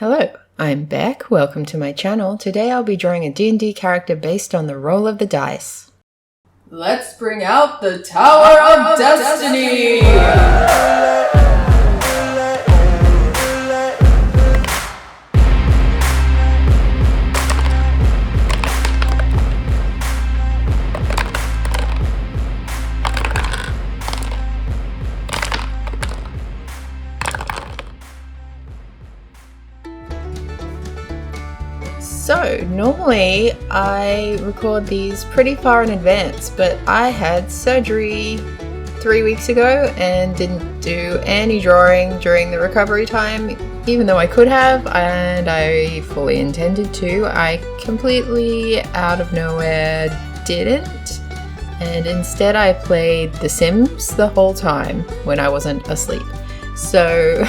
Hello, I'm Beck. Welcome to my channel. Today I'll be drawing a D&D character based on the roll of the dice. Let's bring out the Tower of Destiny! So, normally I record these pretty far in advance, but I had surgery 3 weeks ago and didn't do any drawing during the recovery time, even though I could have, and I fully intended to. I completely out of nowhere didn't, and instead I played The Sims the whole time when I wasn't asleep. So,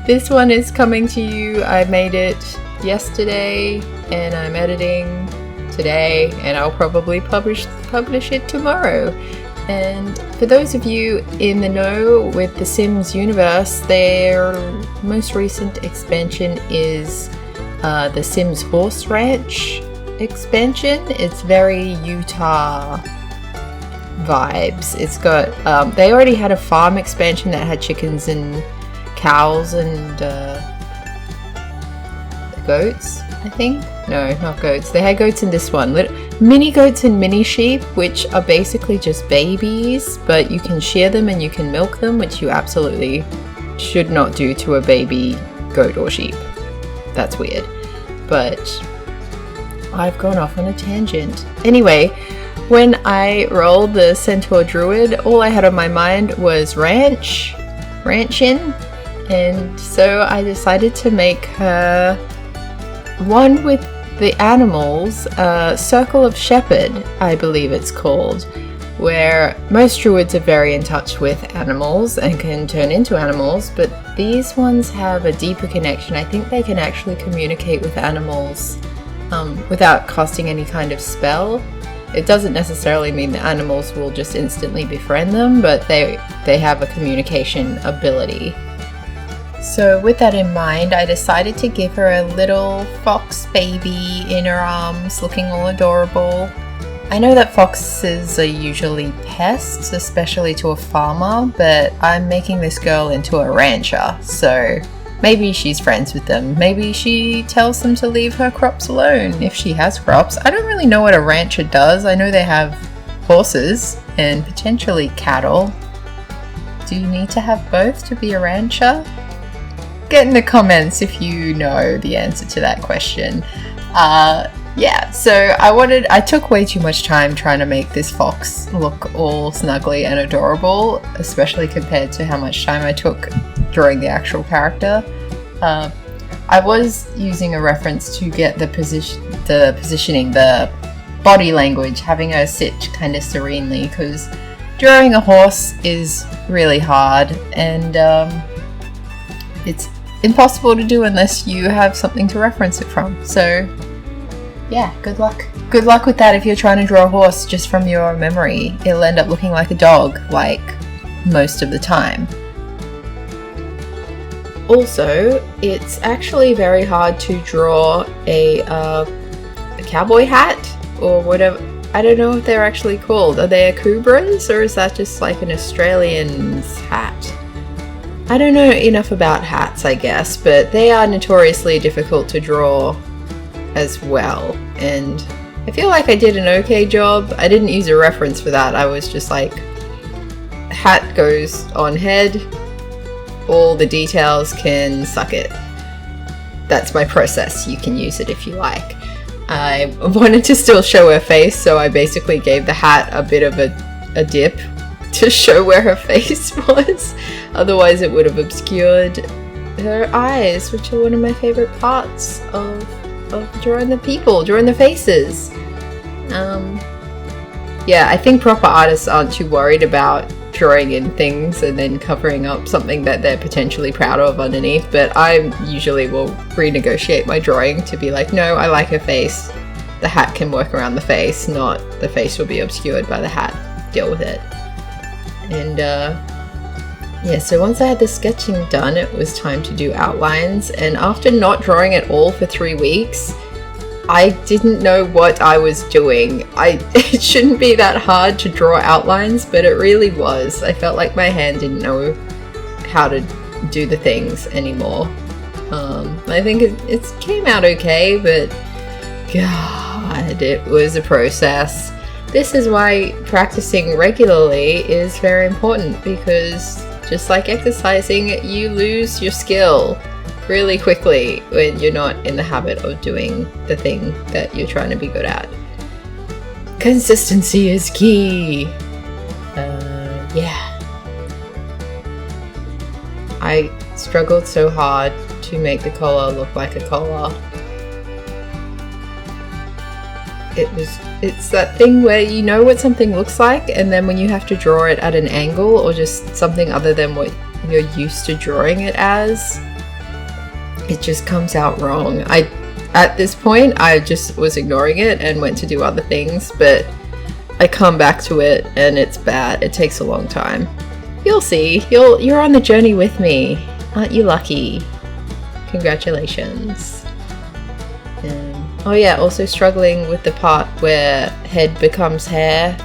this one is coming to you. I made it yesterday and I'm editing today, and I'll probably publish it tomorrow. And for those of you in the know with the Sims universe, their most recent expansion is the Sims Horse Ranch expansion. It's very Utah vibes. It's got they already had a farm expansion that had chickens and cows and goats, I think? No, not goats. They had goats in this one. Mini goats and mini sheep, which are basically just babies, but you can shear them and you can milk them, which you absolutely should not do to a baby goat or sheep. That's weird. But I've gone off on a tangent. Anyway, when I rolled the Centaur Druid, all I had on my mind was ranching, and so I decided to make her one with the animals, Circle of Shepherd, I believe it's called, where most druids are very in touch with animals and can turn into animals, but these ones have a deeper connection. I think they can actually communicate with animals without casting any kind of spell. It doesn't necessarily mean the animals will just instantly befriend them, but they have a communication ability. So with that in mind, I decided to give her a little fox baby in her arms, looking all adorable. I know that foxes are usually pests, especially to a farmer, but I'm making this girl into a rancher, so maybe she's friends with them. Maybe she tells them to leave her crops alone, if she has crops. I don't really know what a rancher does. I know they have horses and potentially cattle. Do you need to have both to be a rancher? Get in the comments if you know the answer to that question. Yeah, so I took way too much time trying to make this fox look all snuggly and adorable, especially compared to how much time I took drawing the actual character. I was using a reference to get the positioning, the body language, having her sit kind of serenely, because drawing a horse is really hard, and it's impossible to do unless you have something to reference it from. So yeah, good luck. Good luck with that if you're trying to draw a horse just from your memory. It'll end up looking like a dog, like most of the time. Also, it's actually very hard to draw a cowboy hat or whatever. I don't know what they're actually called. Are they akubras, or is that just like an Australian's hat? I don't know enough about hats, I guess, but they are notoriously difficult to draw as well, and I feel like I did an okay job. I didn't use a reference for that. I was just like, hat goes on head, all the details can suck it. That's my process. You can use it if you like. I wanted to still show her face, so I basically gave the hat a bit of a dip to show where her face was. Otherwise it would have obscured her eyes, which are one of my favorite parts of drawing the people, drawing the faces. Yeah, I think proper artists aren't too worried about drawing in things and then covering up something that they're potentially proud of underneath, but I usually will renegotiate my drawing to be like, no, I like her face. The hat can work around the face, not the face will be obscured by the hat. Deal with it. And Yeah, so once I had the sketching done, it was time to do outlines, and after not drawing at all for 3 weeks, I didn't know what I was doing. It shouldn't be that hard to draw outlines, but it really was. I felt like my hand didn't know how to do the things anymore. I think it came out okay, but God, it was a process. This is why practicing regularly is very important, because just like exercising, you lose your skill really quickly when you're not in the habit of doing the thing that you're trying to be good at. Consistency is key. Yeah. I struggled so hard to make the collar look like a collar. It's that thing where you know what something looks like, and then when you have to draw it at an angle or just something other than what you're used to drawing it as, it just comes out wrong. At this point, I just was ignoring it and went to do other things, but I come back to it and it's bad. It takes a long time. You'll see. You're on the journey with me. Aren't you lucky? Congratulations. Oh yeah, also struggling with the part where head becomes hair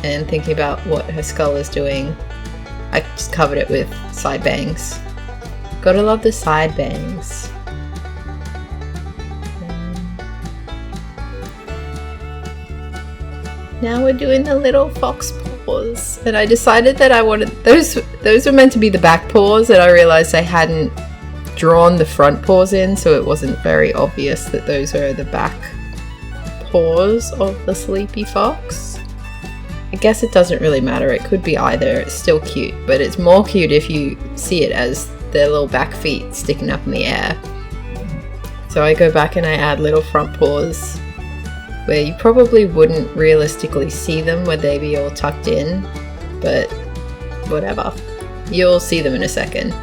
and thinking about what her skull is doing. I just covered it with side bangs. Gotta love the side bangs. Now we're doing the little fox paws, and I decided that I wanted those were meant to be the back paws, and I realized I hadn't drawn the front paws in, so it wasn't very obvious that those are the back paws of the sleepy fox. I guess it doesn't really matter, it could be either, it's still cute, but it's more cute if you see it as their little back feet sticking up in the air. So I go back and I add little front paws where you probably wouldn't realistically see them where they'd be all tucked in, but whatever. You'll see them in a second.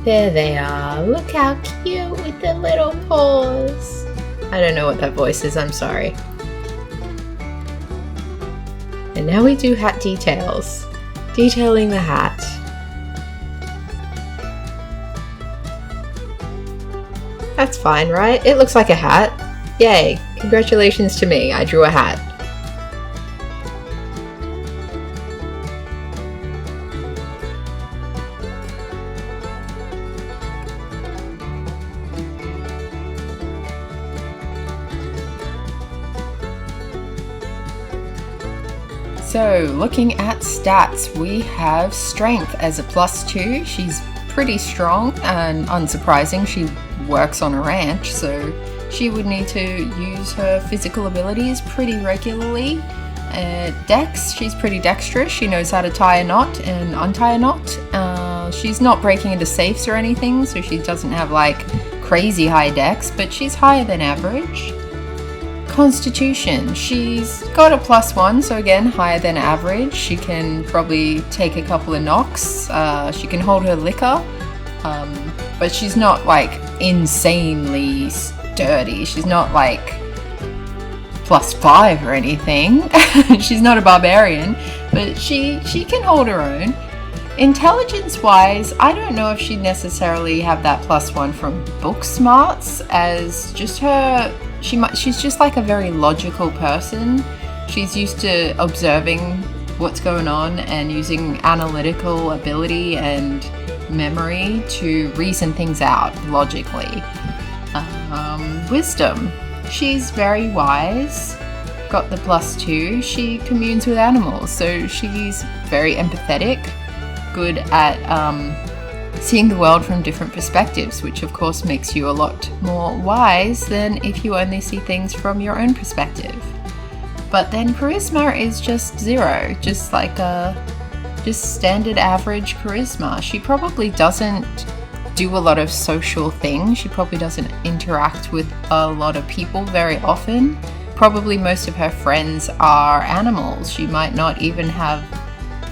There they are. Look how cute with the little paws. I don't know what that voice is, I'm sorry. And now we do hat details. Detailing the hat. That's fine, right? It looks like a hat. Yay! Congratulations to me, I drew a hat. So, looking at stats, we have strength as a +2. She's pretty strong and unsurprising. She works on a ranch, so she would need to use her physical abilities pretty regularly. Dex, she's pretty dexterous. She knows how to tie a knot and untie a knot. She's not breaking into safes or anything, so she doesn't have like crazy high dex, but she's higher than average. Constitution, she's got a +1, so again higher than average. She can probably take a couple of knocks. She can hold her liquor, but she's not like insanely sturdy. She's not like +5 or anything. She's not a barbarian, but she can hold her own. Intelligence wise, I don't know if she'd necessarily have that +1 from book smarts, as just her she's just like a very logical person. She's used to observing what's going on and using analytical ability and memory to reason things out logically. Wisdom, she's very wise, got the +2. She communes with animals, so she's very empathetic, good at seeing the world from different perspectives, which of course makes you a lot more wise than if you only see things from your own perspective. But then charisma is just 0, just like just standard average charisma. She probably doesn't do a lot of social things. She probably doesn't interact with a lot of people very often. Probably most of her friends are animals. She might not even have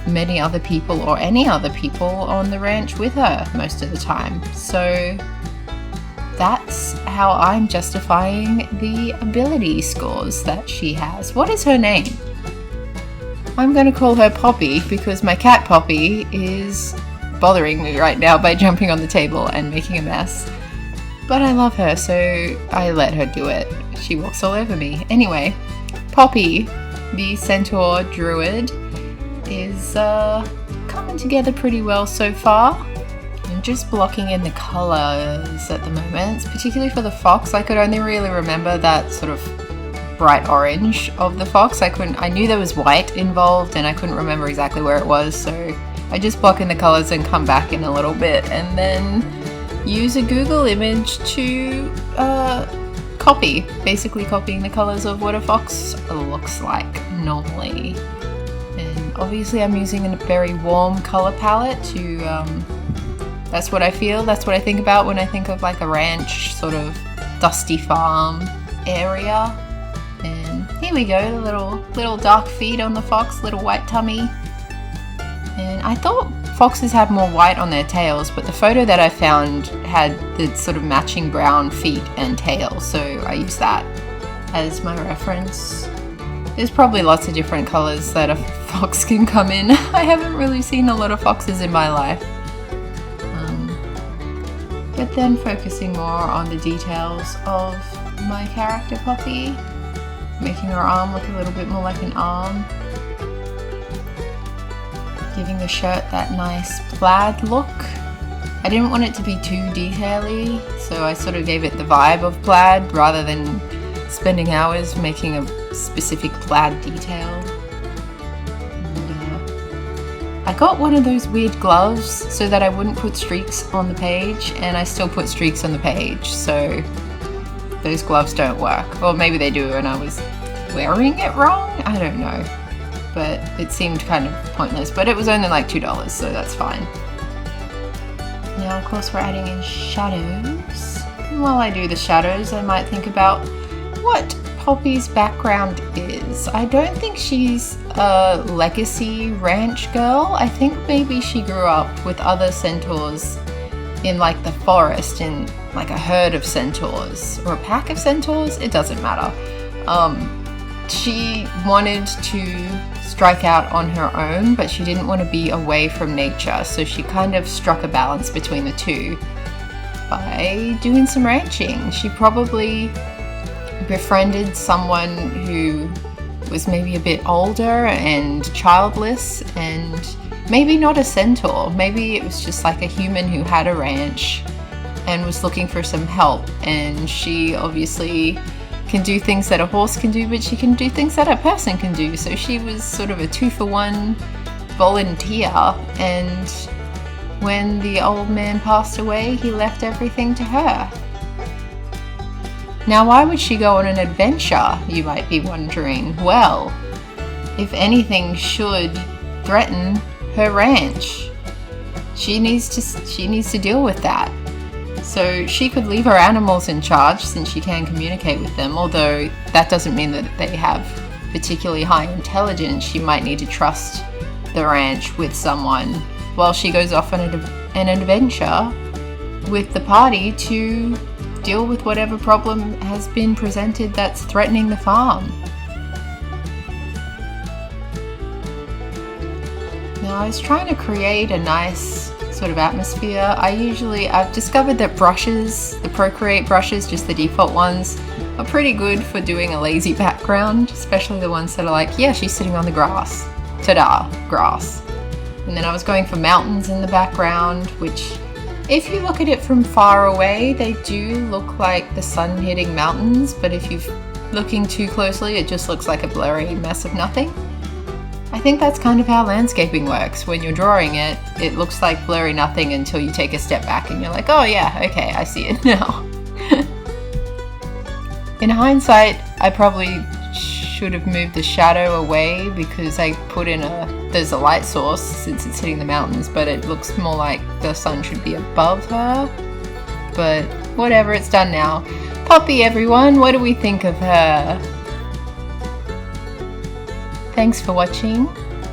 many other people or any other people on the ranch with her most of the time. So that's how I'm justifying the ability scores that she has. What is her name? I'm going to call her Poppy because my cat Poppy is bothering me right now by jumping on the table and making a mess. But I love her, so I let her do it. She walks all over me. Anyway, Poppy, the Centaur Druid, is coming together pretty well so far. I'm just blocking in the colours at the moment, particularly for the fox. I could only really remember that sort of bright orange of the fox. I knew there was white involved and I couldn't remember exactly where it was, so I just block in the colors and come back in a little bit and then use a Google image to basically copying the colors of what a fox looks like normally. And obviously I'm using a very warm color palette to that's what I feel, that's what I think about when I think of like a ranch, sort of dusty farm area. And here we go, the little dark feet on the fox, little white tummy. And I thought foxes had more white on their tails, but the photo that I found had the sort of matching brown feet and tail, so I used that as my reference. There's probably lots of different colors that a fox can come in. I haven't really seen a lot of foxes in my life. But then focusing more on the details of my character Poppy, making her arm look a little bit more like an arm, giving the shirt that nice plaid look. I didn't want it to be too detaily, so I sort of gave it the vibe of plaid rather than spending hours making a specific plaid detail. And, I got one of those weird gloves so that I wouldn't put streaks on the page, and I still put streaks on the page, so those gloves don't work. Or maybe they do and I was wearing it wrong? I don't know. But it seemed kind of pointless. But it was only like $2, so that's fine. Now, of course, we're adding in shadows. And while I do the shadows, I might think about what Poppy's background is. I don't think she's a legacy ranch girl. I think maybe she grew up with other centaurs in like the forest, in like a herd of centaurs or a pack of centaurs. It doesn't matter. She wanted to strike out on her own, but she didn't want to be away from nature, so she kind of struck a balance between the two by doing some ranching. She probably befriended someone who was maybe a bit older and childless, and maybe not a centaur. Maybe it was just like a human who had a ranch and was looking for some help, and she obviously can do things that a horse can do, but she can do things that a person can do. So she was sort of a 2-for-1 volunteer, and when the old man passed away, he left everything to her. Now, why would she go on an adventure, you might be wondering? Well, if anything should threaten her ranch, she needs to deal with that. So she could leave her animals in charge since she can communicate with them, although that doesn't mean that they have particularly high intelligence. She might need to trust the ranch with someone while she goes off on an adventure with the party to deal with whatever problem has been presented that's threatening the farm. Now, I was trying to create a nice sort of atmosphere. I've discovered that brushes, the Procreate brushes, just the default ones, are pretty good for doing a lazy background, especially the ones that are like, yeah, she's sitting on the grass. Ta-da, grass. And then I was going for mountains in the background, which, if you look at it from far away, they do look like the sun hitting mountains, but if you're looking too closely, it just looks like a blurry mess of nothing. I think that's kind of how landscaping works. When you're drawing it, it looks like blurry nothing until you take a step back and you're like, oh yeah, okay, I see it now. In hindsight, I probably should have moved the shadow away because I put in there's a light source since it's hitting the mountains, but it looks more like the sun should be above her. But whatever, it's done now. Poppy, everyone, what do we think of her? Thanks for watching.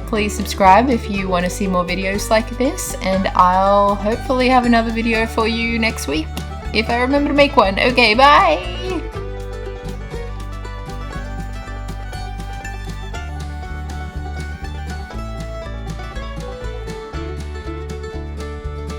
Please subscribe if you want to see more videos like this, and I'll hopefully have another video for you next week. if I remember to make one. Okay, bye!